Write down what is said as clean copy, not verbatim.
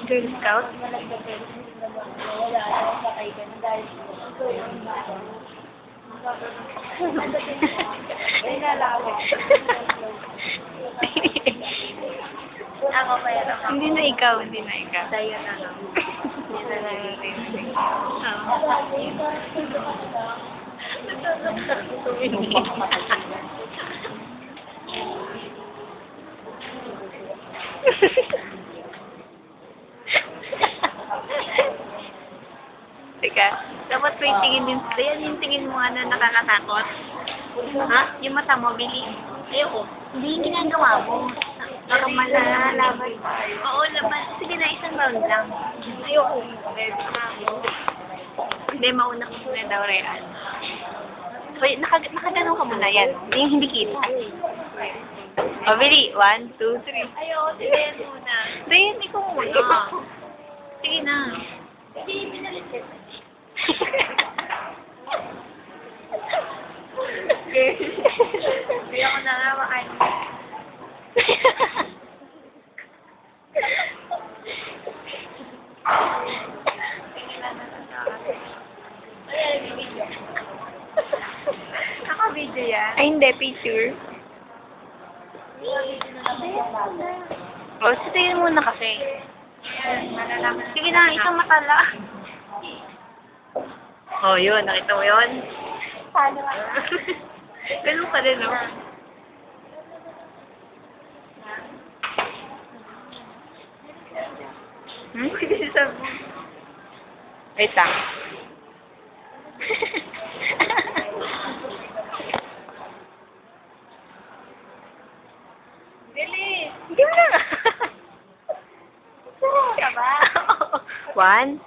Girl Scout? Ako pa yan. Hindi na ikaw, hindi na ikaw. Sa'yo na lang. Hindi na naririnig. Teka, dapat may tingin din. Ayan yung tingin mo na nakakatakot. Ha? Yung mata mo, bilis. Ayoko. Hindi yung ginagawa mo. Baka malalaman. Oo, laban. Sige na, isang round lang. Ayoko. Hindi, mauna ko muna daw, Real. So, nakaganon ka muna yan. Yung hindi kita. O, Bili. 1, 2, 3. Ayoko, sige muna. Then, ikaw muna. Sige na. Hindi, pinalit kita. Ayoko na nga makain. Naka-video yan. Ay, hindi. Picture. O, sitayin muna kasi. Sige na, isang mata lang. Oh, yun. Nakita mo yun? Paano? Ganun pa rin, no? Hmm? Wait lang. Bilis! Hindi mo na. Saan ka ba? 1,